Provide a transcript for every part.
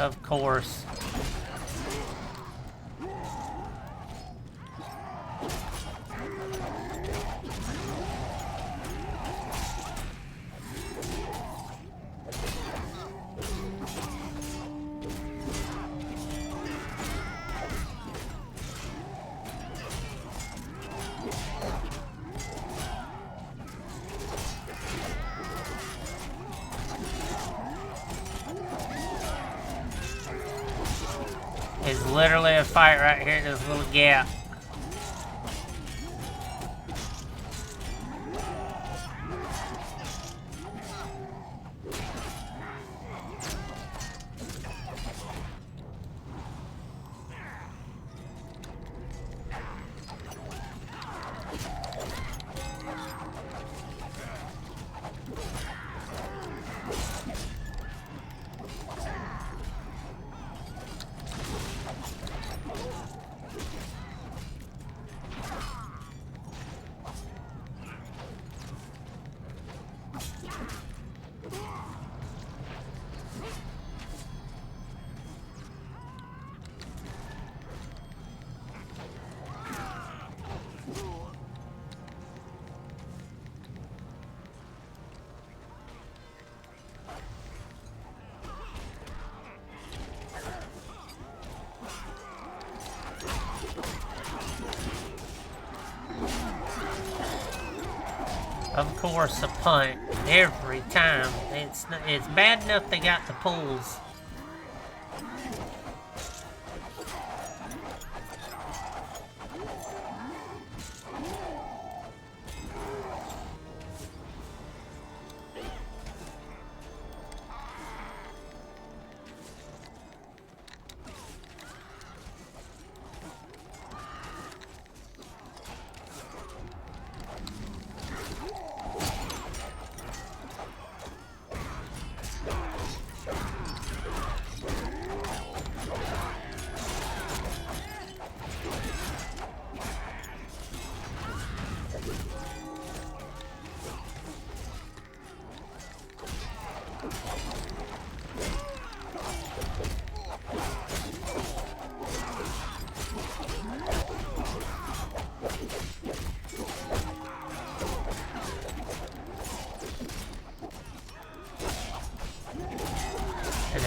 Of course. It's literally a fight right here in this little gap. Of course, a punt every time. It's bad enough they got the pulls.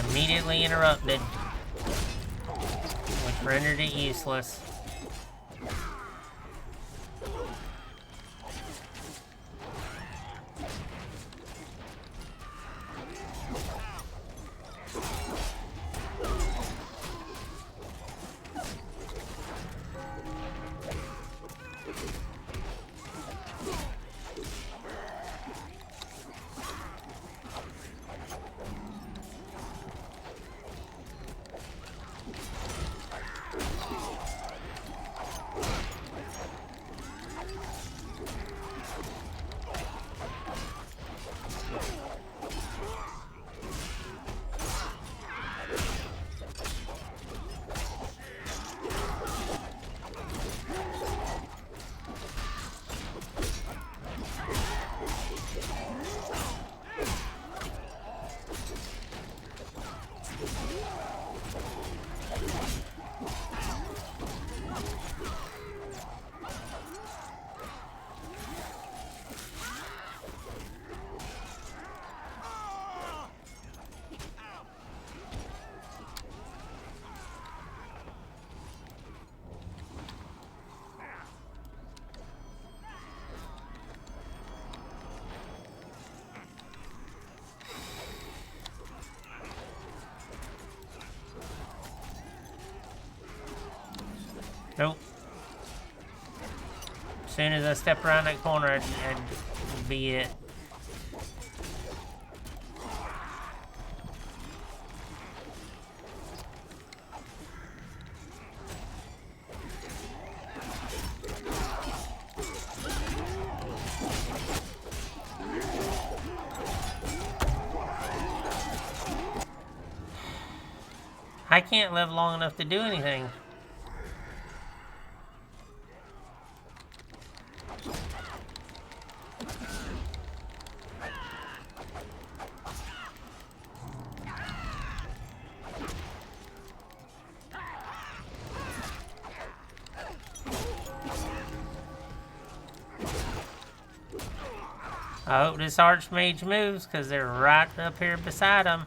Immediately interrupted, which rendered it useless. Nope. As soon as I step around that corner, I'd be it. I can't live long enough to do anything. I hope this archmage moves, because they're right up here beside him.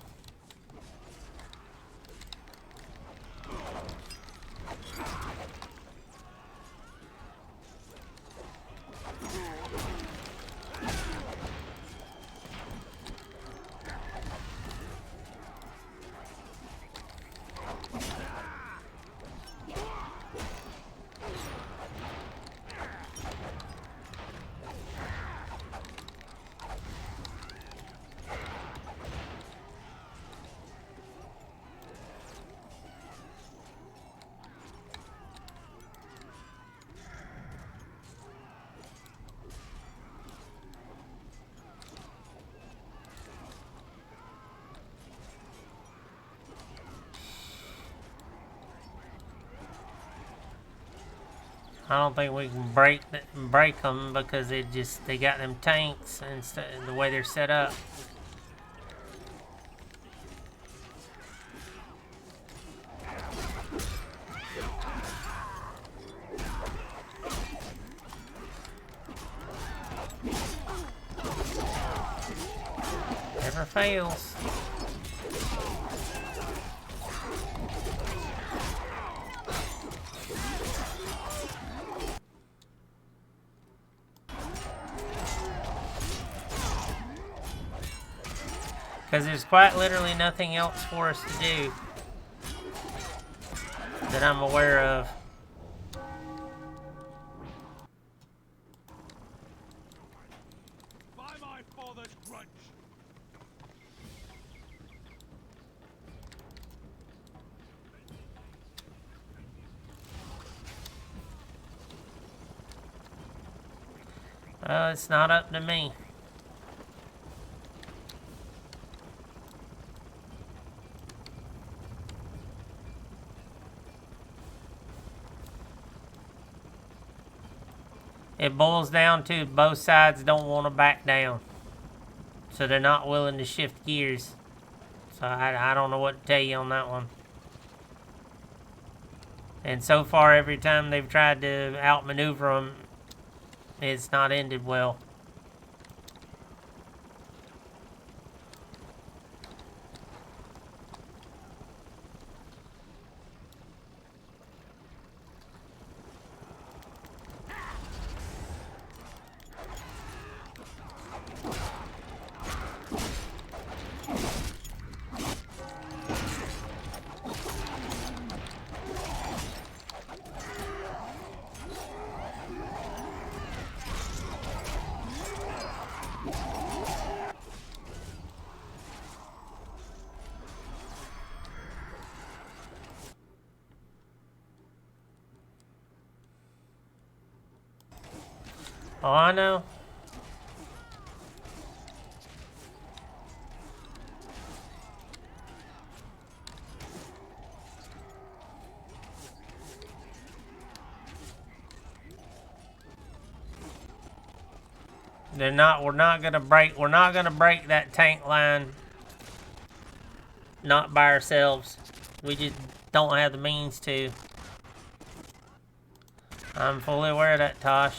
I don't think we can break them because they got them tanks and the way they're set up. Never fails. Because there's quite literally nothing else for us to do that I'm aware of. By my father's grudge. Well, it's not up to me. It boils down to both sides don't want to back down. So they're not willing to shift gears. So I don't know what to tell you on that one. And so far, every time they've tried to outmaneuver them, it's not ended well. Oh, I know. We're not gonna break that tank line. Not by ourselves. We just don't have the means to. I'm fully aware of that, Tosh.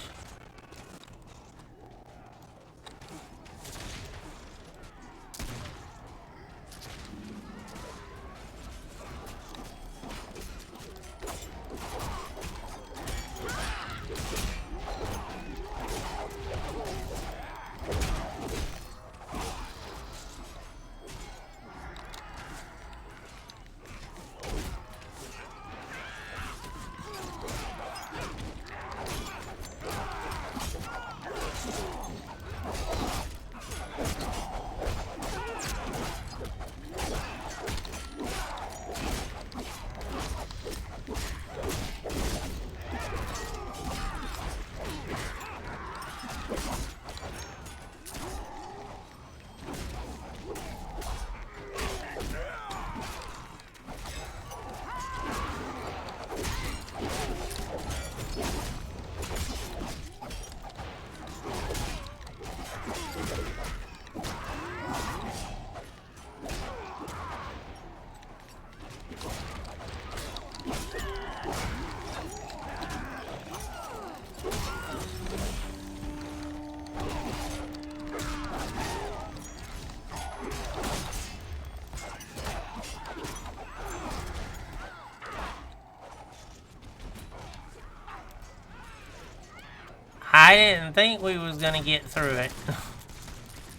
I didn't think we was gonna get through it,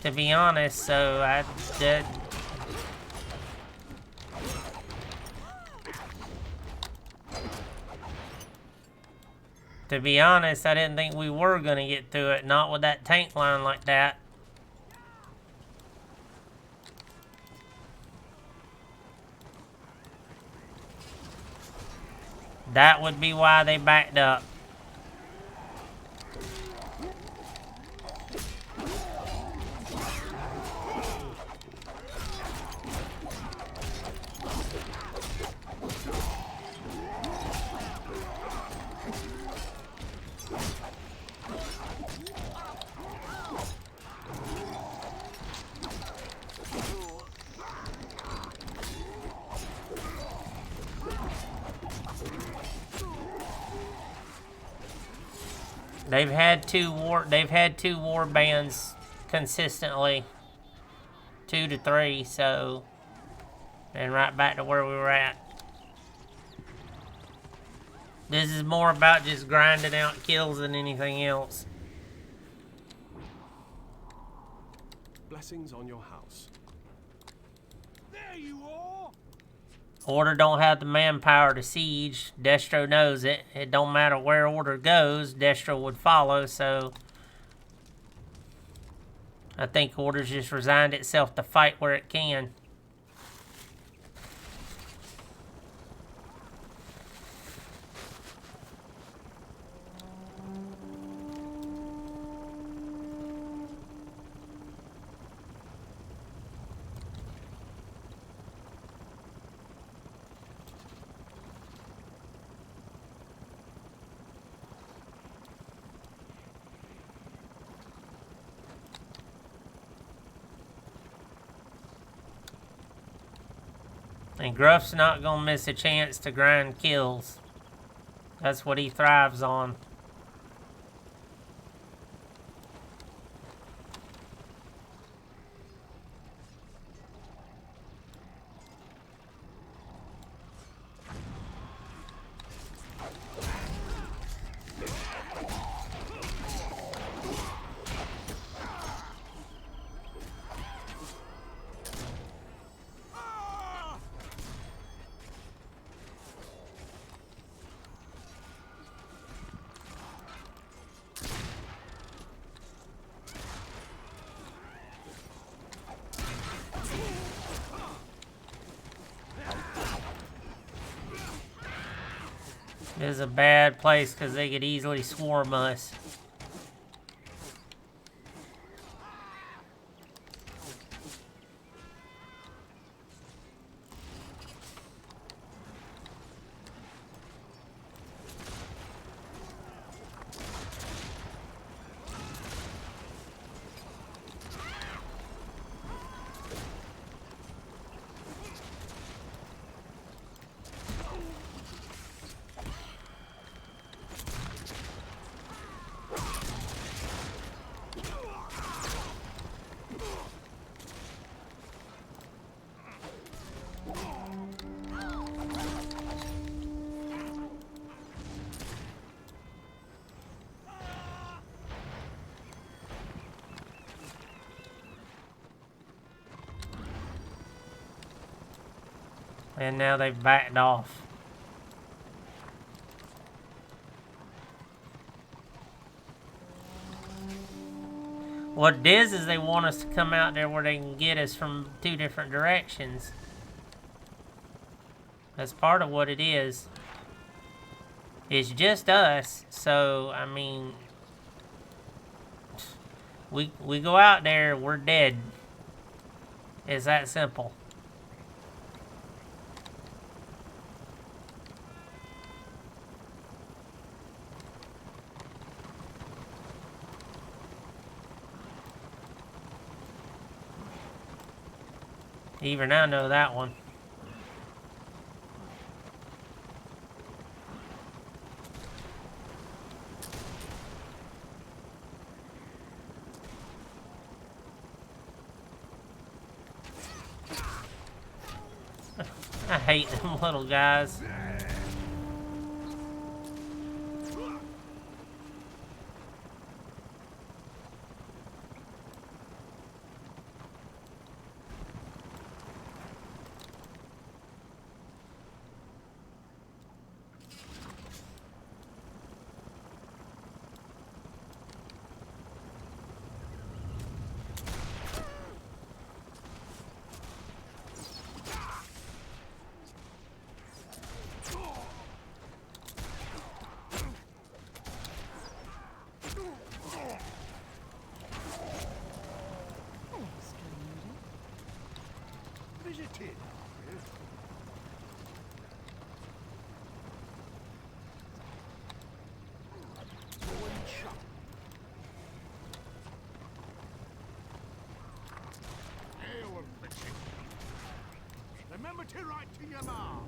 to be honest. So I did. To be honest, I didn't think we were gonna get through it. Not with that tank line like that. That would be why they backed up. They've had two war bands consistently, 2 to 3, so, and right back to where we were at. This is more about just grinding out kills than anything else. Blessings on your house. There you are. Order don't have the manpower to siege. Destro knows it. It don't matter where Order goes, Destro would follow, so I think Order's just resigned itself to fight where it can. And Gruff's not gonna miss a chance to grind kills. That's what he thrives on. This is a bad place because they could easily swarm us. And now they've backed off. What it is they want us to come out there where they can get us from 2 different directions. That's part of what it is. It's just us, so, I mean, we go out there, we're dead. It's that simple. Even I know that one. I hate them little guys. tin. Remember to write to your mom.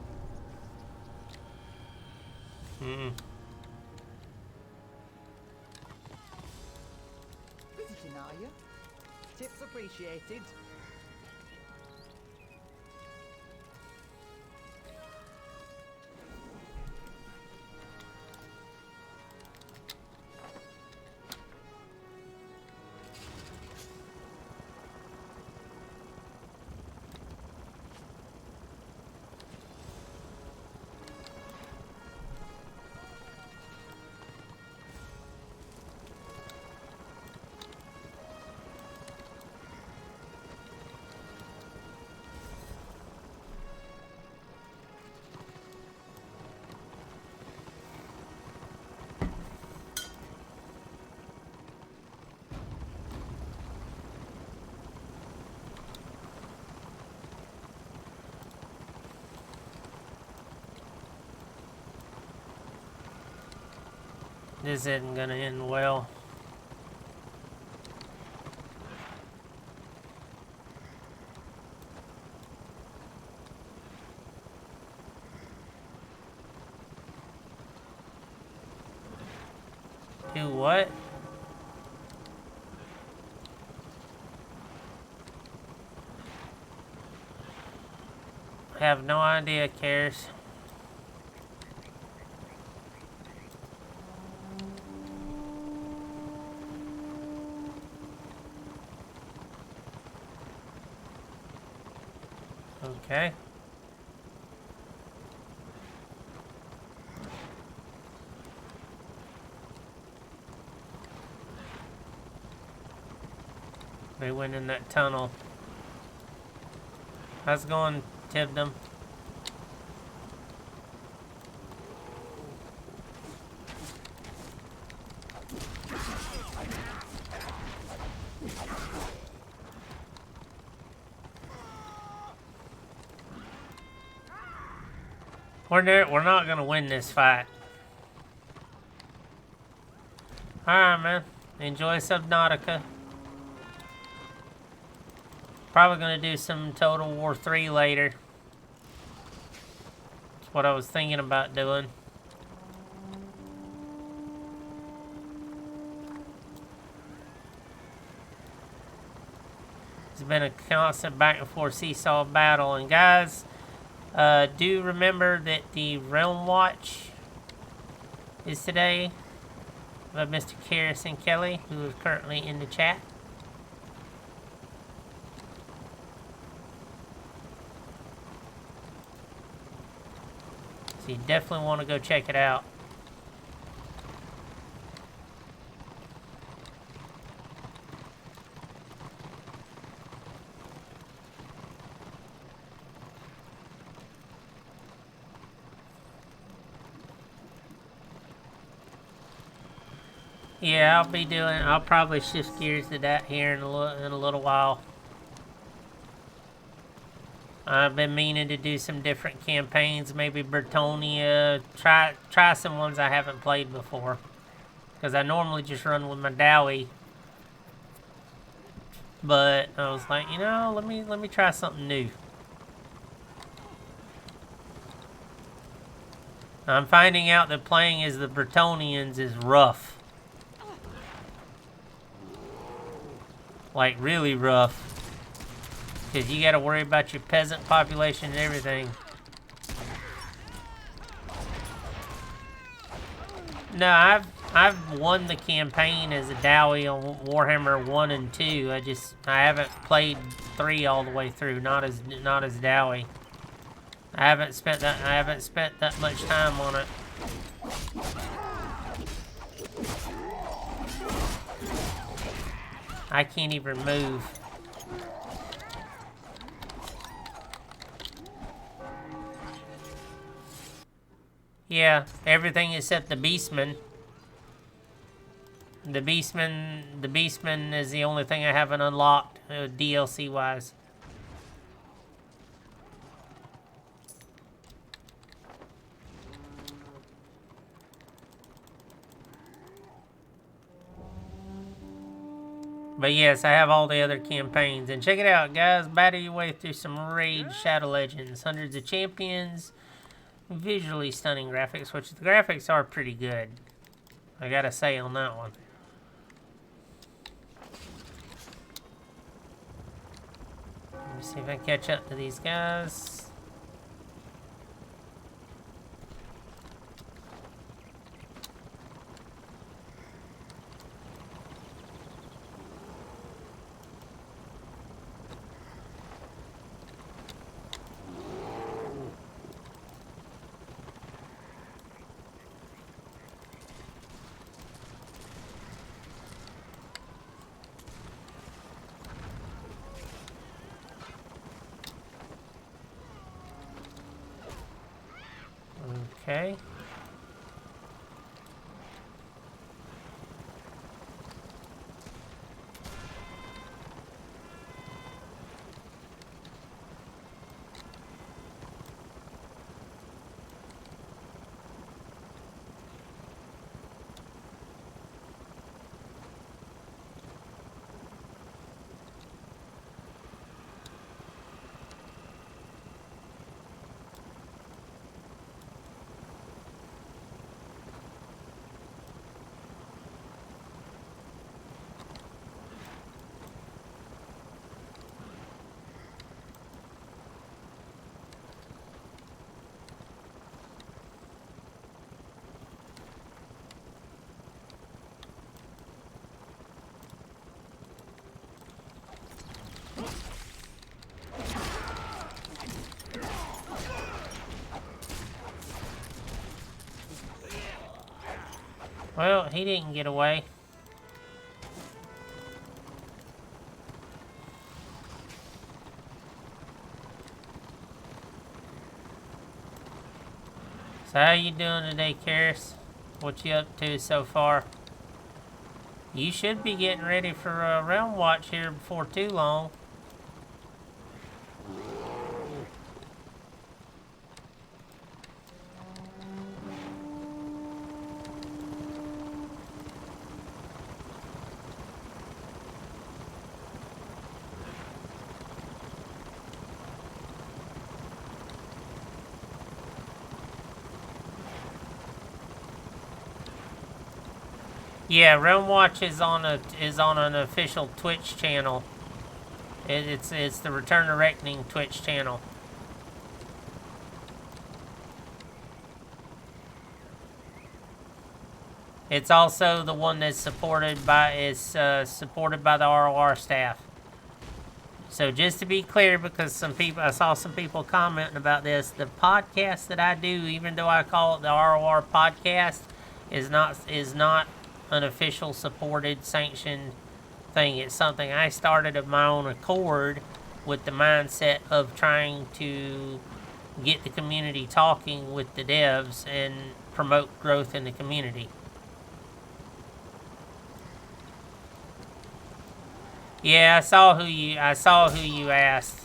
Visiting, are you? Tips appreciated. This isn't gonna end well. Do what? I have no idea, cares. Okay. They went in that tunnel. How's it going, Tibdom? We're not gonna win this fight. Alright, man. Enjoy Subnautica. Probably gonna do some Total War 3 later. That's what I was thinking about doing. It's been a constant back and forth seesaw battle. And guys, do remember that the Realm Watch is today by Mr. Karrison Kelly, who is currently in the chat. So you definitely want to go check it out. Yeah, I'll probably shift gears to that here in a little while. I've been meaning to do some different campaigns, maybe Bretonia, try some ones I haven't played before. Because I normally just run with my Dowie. But I was like, you know, let me try something new. I'm finding out that playing as the Bretonians is rough. Like, really rough. Because you gotta worry about your peasant population and everything. No, I've won the campaign as a Dowie on Warhammer 1 and 2. I haven't played 3 all the way through, not as Dowie. I haven't spent that much time on it. I can't even move. Yeah, everything except the Beastman. The Beastman is the only thing I haven't unlocked, DLC wise. But yes, I have all the other campaigns. And check it out, guys. Battle your way through some Raid Shadow Legends. Hundreds of champions. Visually stunning graphics, which the graphics are pretty good. I gotta say on that one. Let me see if I can catch up to these guys. Okay. Well, he didn't get away. So how you doing today, Karis? What you up to so far? You should be getting ready for a Realm Watch here before too long. Yeah, Realm Watch is on an official Twitch channel. It's the Return to Reckoning Twitch channel. It's also the one that's supported by the ROR staff. So just to be clear, because I saw some people commenting about this, the podcast that I do, even though I call it the ROR podcast, is not an official supported sanctioned thing. It's something I started of my own accord with the mindset of trying to get the community talking with the devs and promote growth in the community. Yeah, I saw who you asked.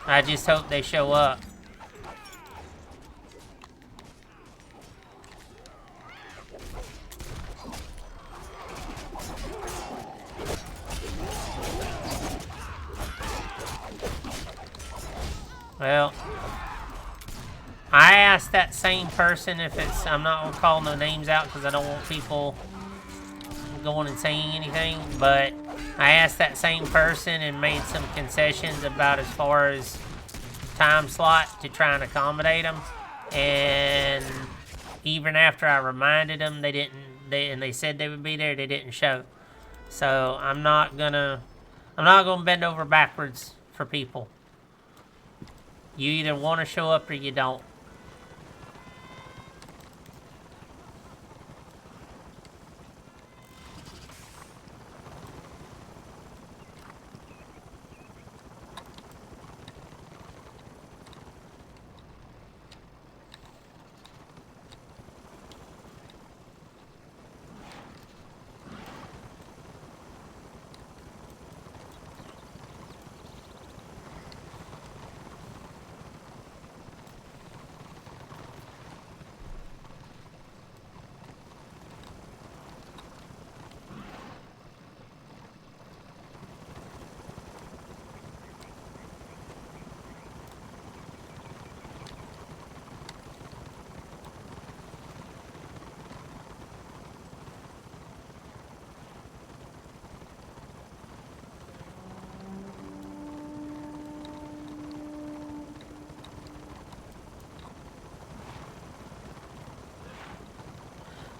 I just hope they show up. Well, I asked that same person if it's... I'm not going to call no names out because I don't want people going and saying anything, but I asked that same person and made some concessions about as far as time slot to try and accommodate them. And even after I reminded them, they said they would be there, they didn't show. So I'm not gonna bend over backwards for people. You either want to show up or you don't.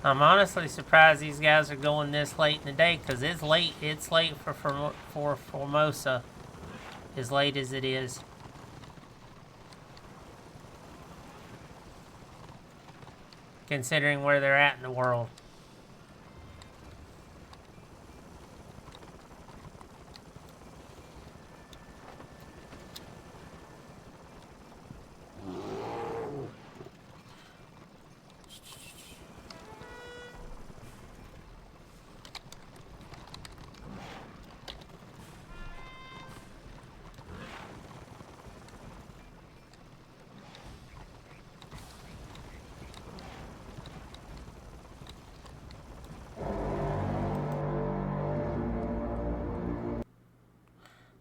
I'm honestly surprised these guys are going this late in the day, because it's late. It's late for Formosa, as late as it is. Considering where they're at in the world.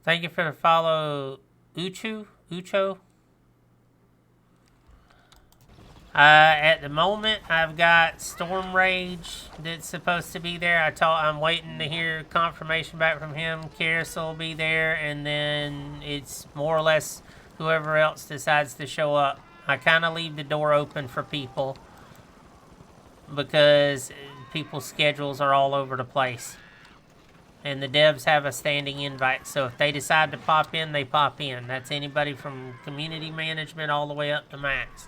Thank you for the follow, Ucho. At the moment, I've got Storm Rage that's supposed to be there. I'm waiting to hear confirmation back from him. Karis will be there, and then it's more or less whoever else decides to show up. I kind of leave the door open for people because people's schedules are all over the place. And the devs have a standing invite, so if they decide to pop in, they pop in. That's anybody from community management all the way up to Max.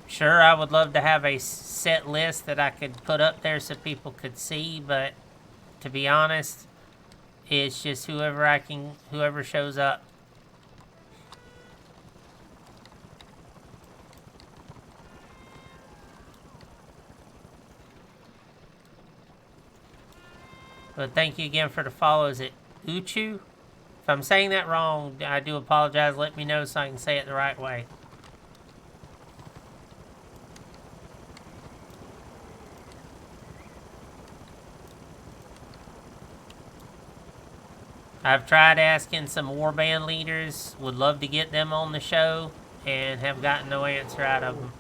Sure, I would love to have a set list that I could put up there so people could see, but to be honest, it's just whoever shows up. But thank you again for the follow. Is it Uchu? If I'm saying that wrong, I do apologize. Let me know so I can say it the right way. I've tried asking some warband leaders. Would love to get them on the show and have gotten no answer out of them.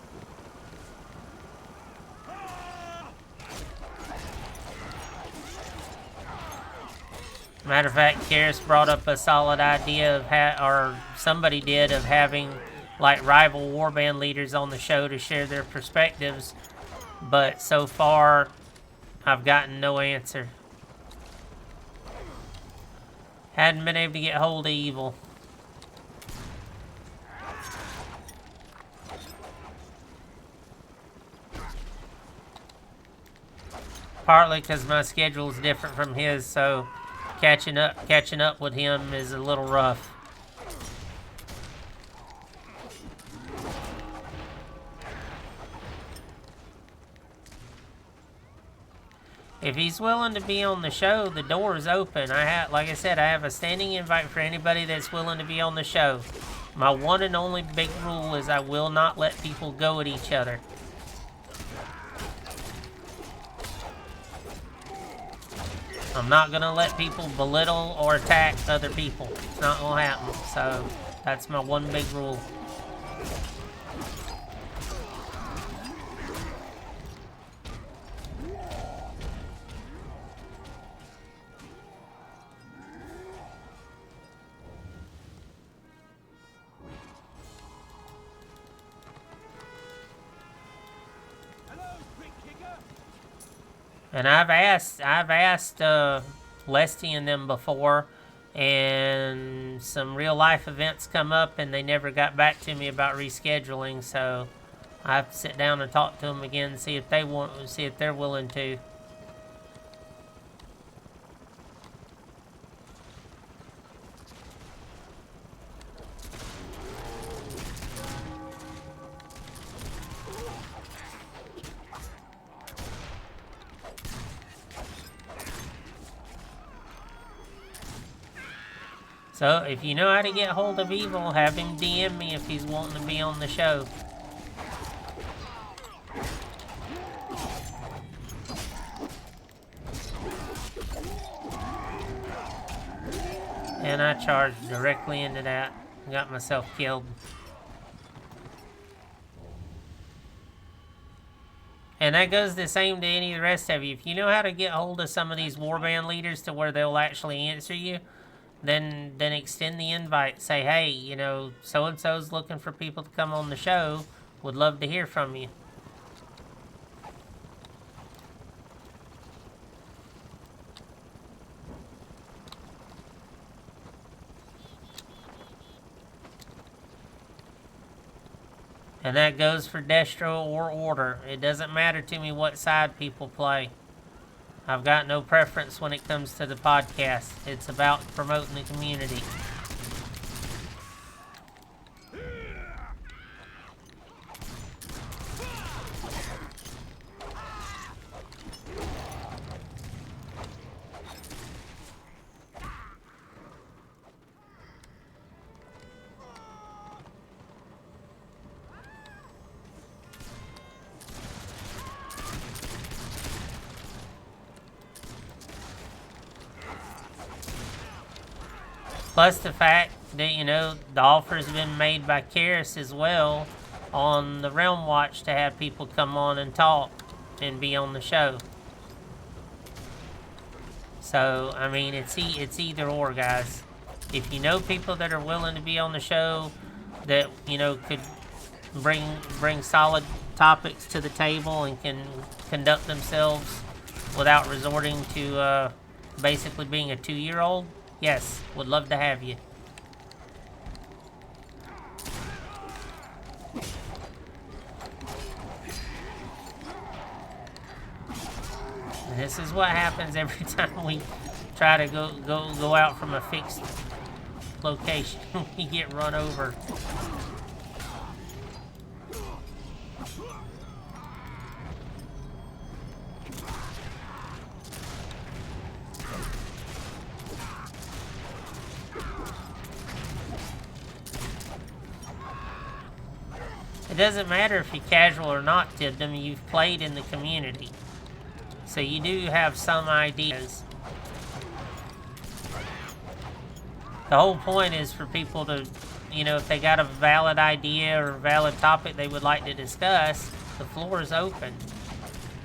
Matter of fact, Karis brought up a solid idea of or somebody did, of having like rival warband leaders on the show to share their perspectives, but so far I've gotten no answer. Hadn't been able to get hold of Evil. Partly because my schedule is different from his, so catching up with him is a little rough. If he's willing to be on the show, the door is open. Like I said, I have a standing invite for anybody that's willing to be on the show. My one and only big rule is I will not let people go at each other. I'm not going to let people belittle or attack other people. It's not going to happen. So, that's my one big rule. And I've asked Lesty and them before, and some real life events come up, and they never got back to me about rescheduling. So I have to sit down and talk to them again, see if they're willing to. So, if you know how to get hold of Evil, have him DM me if he's wanting to be on the show. And I charged directly into that. Got myself killed. And that goes the same to any of the rest of you. If you know how to get hold of some of these warband leaders to where they'll actually answer you, then extend the invite. Say, hey, you know, so and so's looking for people to come on the show. Would love to hear from you. And that goes for Destro or Order. It doesn't matter to me what side people play. I've got no preference when it comes to the podcast. It's about promoting the community. Plus the fact that, you know, the offer's been made by Karis as well on the Realm Watch to have people come on and talk and be on the show. So, I mean, it's either or, guys. If you know people that are willing to be on the show that, you know, could bring solid topics to the table and can conduct themselves without resorting to basically being a 2-year-old, yes, would love to have you. And this is what happens every time we try to go out from a fixed location. We get run over. It doesn't matter if you're casual or not, Tibdom. You've played in the community, so you do have some ideas. The whole point is for people to, you know, if they got a valid idea or a valid topic they would like to discuss, the floor is open.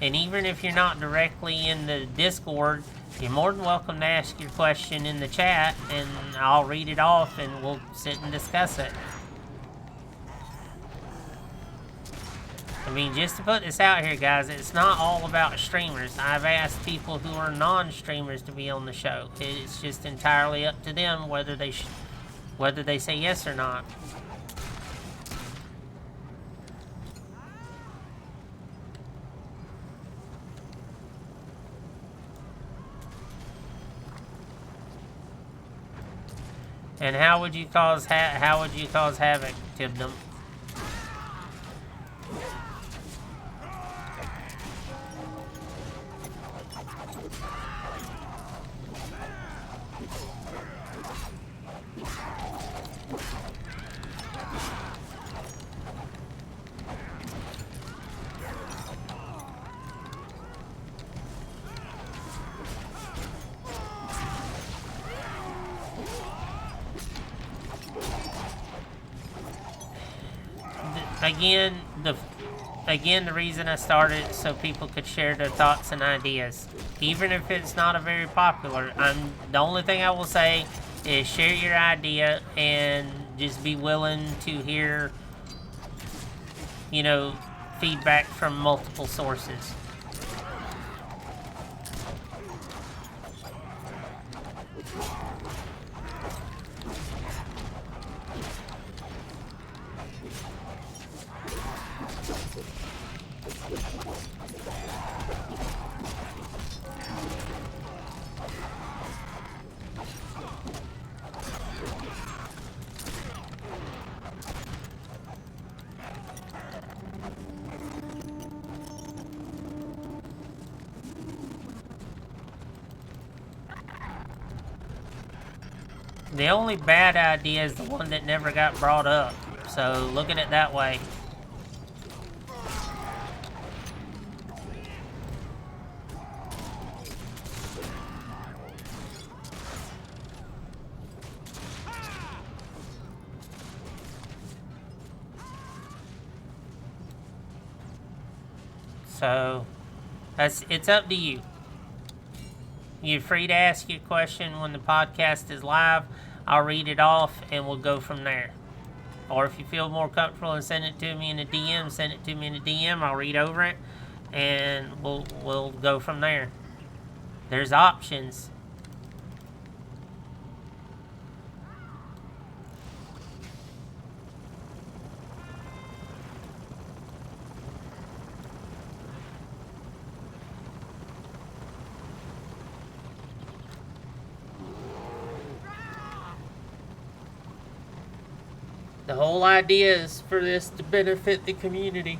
And even if you're not directly in the Discord, you're more than welcome to ask your question in the chat, and I'll read it off and we'll sit and discuss it. I mean, just to put this out here, guys, it's not all about streamers. I've asked people who are non-streamers to be on the show. It's just entirely up to them whether they say yes or not. And how would you cause havoc, Tibdom? Again, the reason I started so people could share their thoughts and ideas. Even if it's not a very popular, the only thing I will say is share your idea and just be willing to hear, you know, feedback from multiple sources. The only bad idea is the one that never got brought up. So look at it that way. So it's up to you. You're free to ask your question when the podcast is live. I'll read it off and we'll go from there. Or if you feel more comfortable and send it to me in a DM, send it to me in a DM. I'll read over it and we'll go from there. There's options. The whole idea is for this to benefit the community.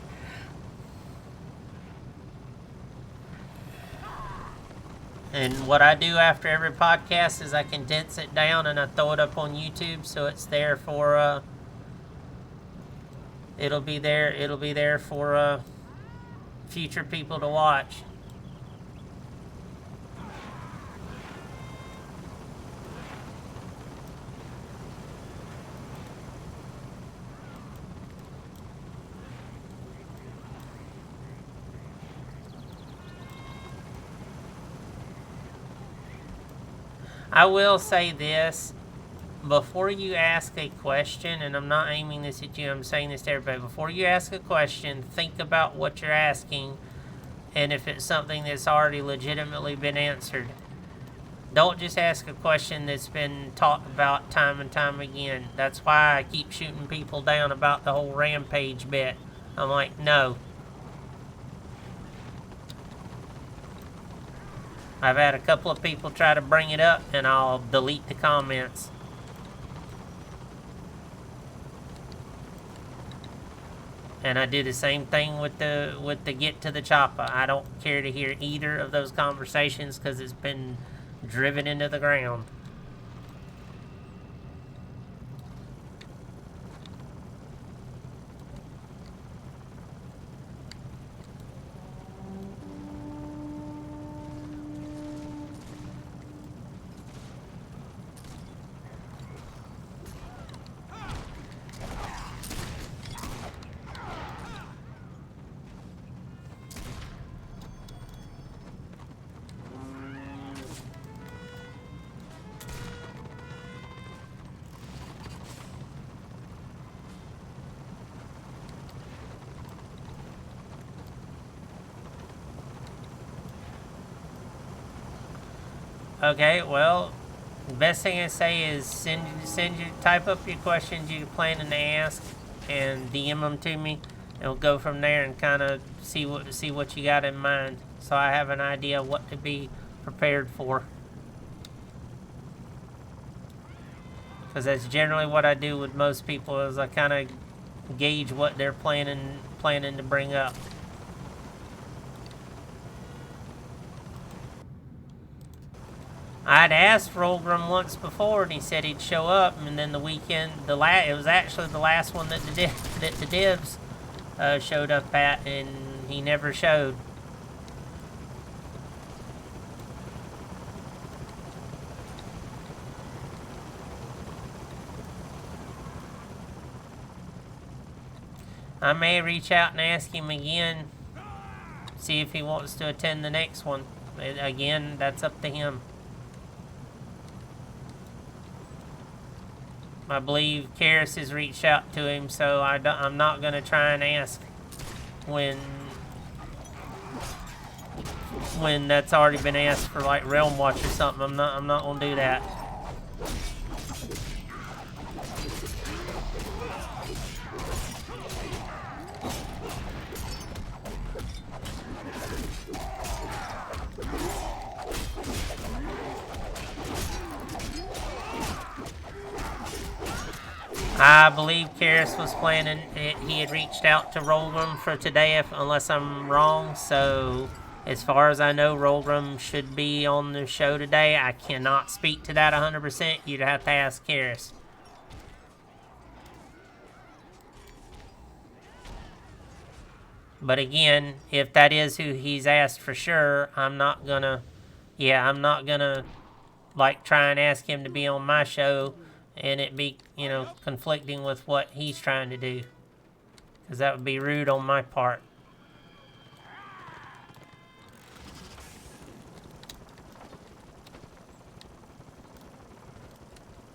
And what I do after every podcast is I condense it down and I throw it up on YouTube, so it's there for it'll be there for future people to watch. I will say this, before you ask a question, and I'm not aiming this at you, I'm saying this to everybody, before you ask a question, think about what you're asking, and if it's something that's already legitimately been answered. Don't just ask a question that's been talked about time and time again. That's why I keep shooting people down about the whole rampage bit. I'm like, no. I've had a couple of people try to bring it up, and I'll delete the comments. And I do the same thing with the get to the chopper. I don't care to hear either of those conversations because it's been driven into the ground. Okay, well, the best thing I say is type up your questions you're planning to ask and DM them to me, and we'll go from there and kind of see what you got in mind, so I have an idea of what to be prepared for. Because that's generally what I do with most people, is I kind of gauge what they're planning to bring up. I'd asked Rolgrim once before, and he said he'd show up, and then the weekend, it was actually the last one that the divs showed up at, and he never showed. I may reach out and ask him again, see if he wants to attend the next one. Again, that's up to him. I believe Karis has reached out to him, so I'm not going to try and ask when that's already been asked for, like Realm Watch or something. I'm not going to do that. I believe Karis was planning it. He had reached out to Rolgrim for today, unless I'm wrong. So, as far as I know, Rolgrim should be on the show today. I cannot speak to that 100%. You'd have to ask Karis. But again, if that is who he's asked for sure, I'm not gonna like try and ask him to be on my show and it be, conflicting with what he's trying to do. Because that would be rude on my part.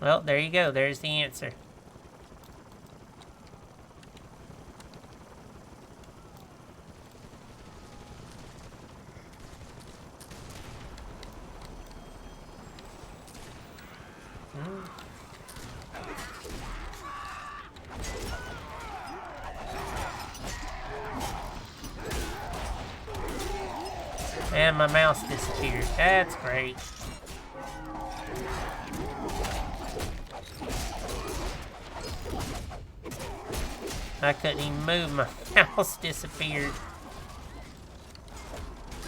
Well, there you go. There's the answer. And my mouse disappeared. That's great. I couldn't even move. My mouse disappeared.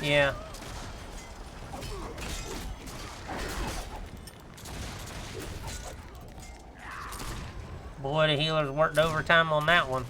Yeah. Boy, the healers worked overtime on that one.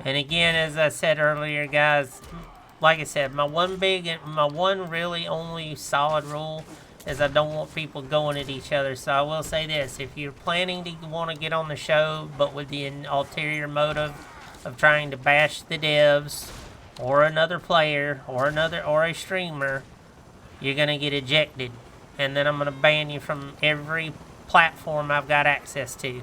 And again, as I said earlier, guys, like I said, my one really only solid rule is I don't want people going at each other. So I will say this: if you're planning to want to get on the show, but with the ulterior motive of trying to bash the devs or another player or a streamer, you're gonna get ejected, and then I'm gonna ban you from every platform I've got access to.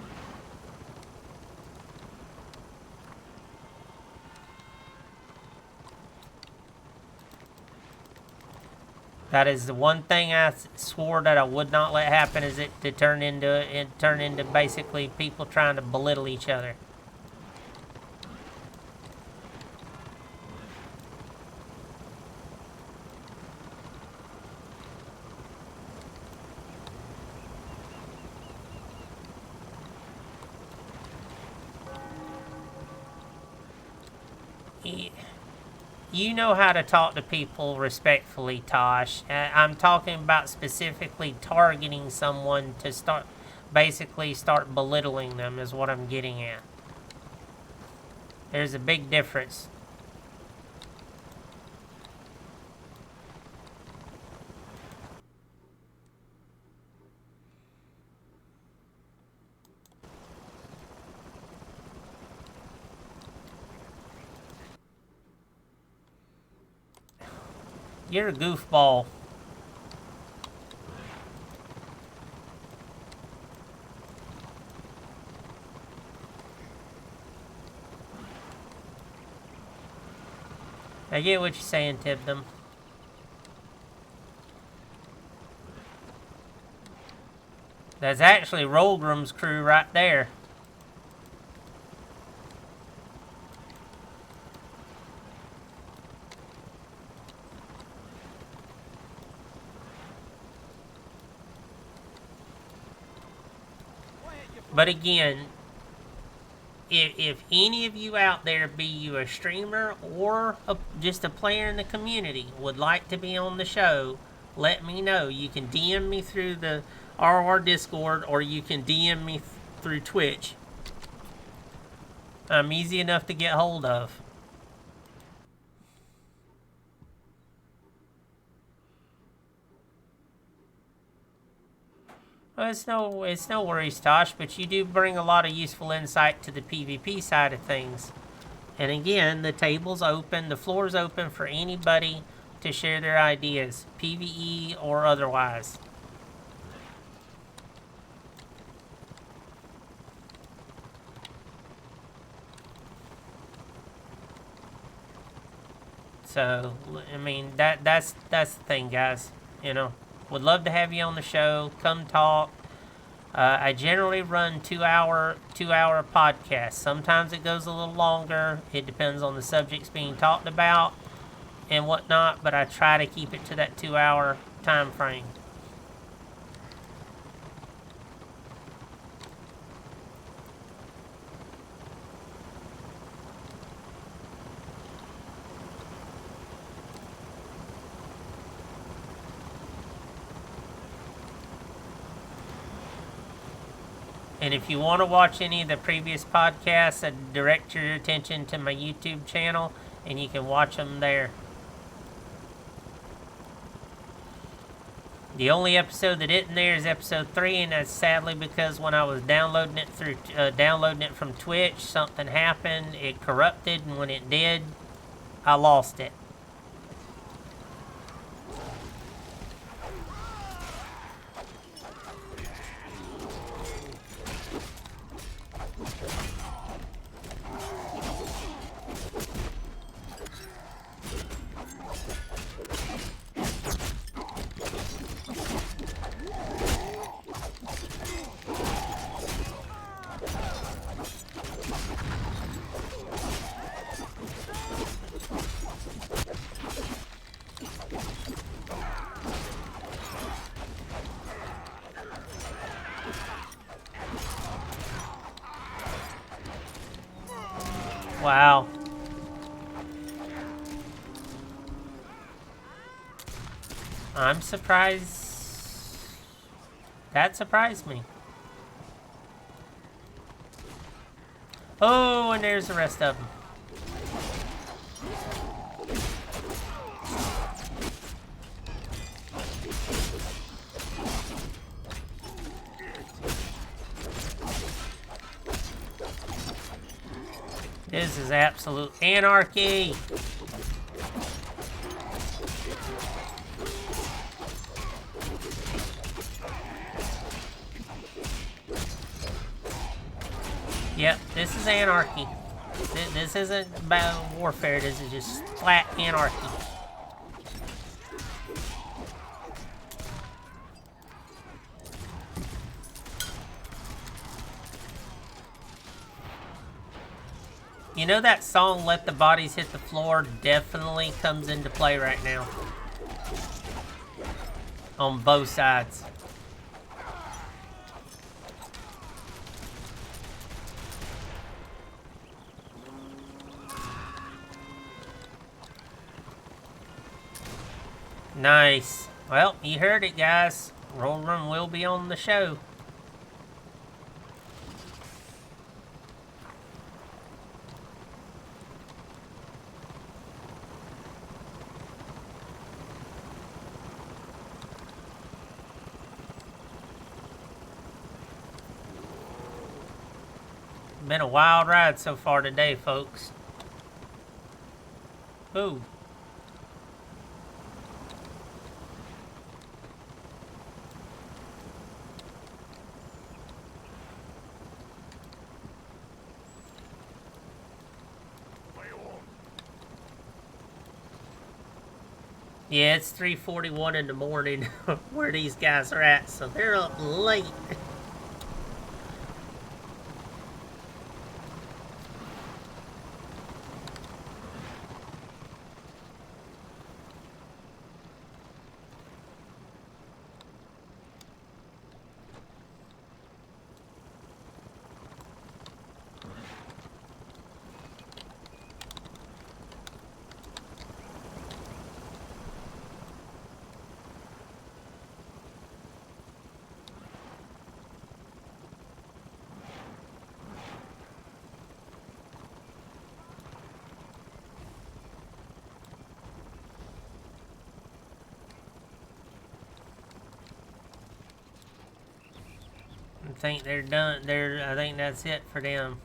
That is the one thing I swore that I would not let happen, is it to turn into basically people trying to belittle each other. You know how to talk to people respectfully, Tosh. I'm talking about specifically targeting someone to start belittling them is what I'm getting at. There's a big difference. You're a goofball. I get what you're saying, Tibdom. That's actually Rolgrim's crew right there. But again, if any of you out there, be you a streamer or just a player in the community, would like to be on the show, let me know. You can DM me through the RR Discord, or you can DM me through Twitch. I'm easy enough to get hold of. Well, it's no worries, Tosh, but you do bring a lot of useful insight to the PvP side of things. And again, the table's open, the floor's open for anybody to share their ideas, PvE or otherwise. So, I mean, that's the thing, guys, you know. Would love to have you on the show. Come talk. I generally run 2-hour podcasts. Sometimes it goes a little longer. It depends on the subjects being talked about and whatnot, but I try to keep it to that 2-hour time frame. And if you want to watch any of the previous podcasts, I direct your attention to my YouTube channel, and you can watch them there. The only episode that isn't there is episode 3, and that's sadly because when I was downloading it from Twitch, something happened, it corrupted, and when it did, I lost it. Wow. I'm surprised. That surprised me. Oh, and there's the rest of them. This is absolute anarchy. Yep, this is anarchy. This isn't battle warfare, this is just flat anarchy. You know that song, Let the Bodies Hit the Floor, definitely comes into play right now. On both sides. Nice. Well, you heard it, guys. Roll Run will be on the show. Been a wild ride so far today, folks. Ooh. Yeah, it's 3:41 in the morning where these guys are at, so they're up late. I think they're done. I think that's it for them.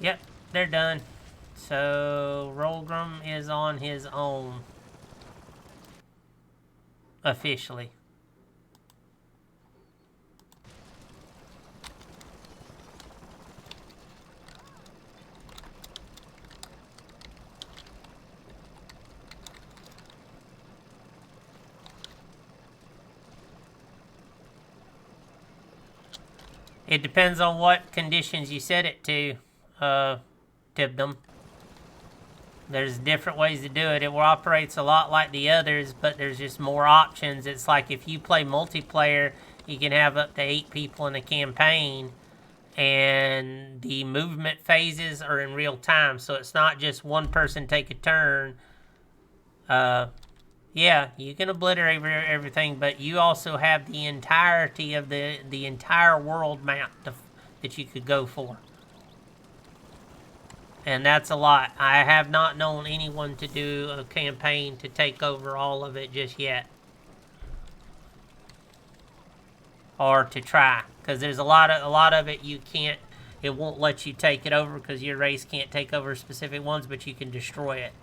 Yep, they're done. So, Rolgrim is on his own. Officially. It depends on what conditions you set it to, Tibdom. There's different ways to do it. It operates a lot like the others, but there's just more options. It's like if you play multiplayer, you can have up to 8 people in a campaign, and the movement phases are in real time, so it's not just one person take a turn. Yeah, you can obliterate everything, but you also have the entirety of the entire world map that you could go for. And that's a lot. I have not known anyone to do a campaign to take over all of it just yet. Or to try. Because there's a lot of it you can't, it won't let you take it over because your race can't take over specific ones, but you can destroy it.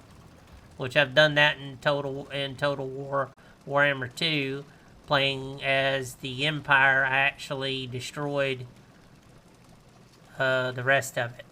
Which I've done that in Total War, Warhammer 2, playing as the Empire. I actually destroyed the rest of it.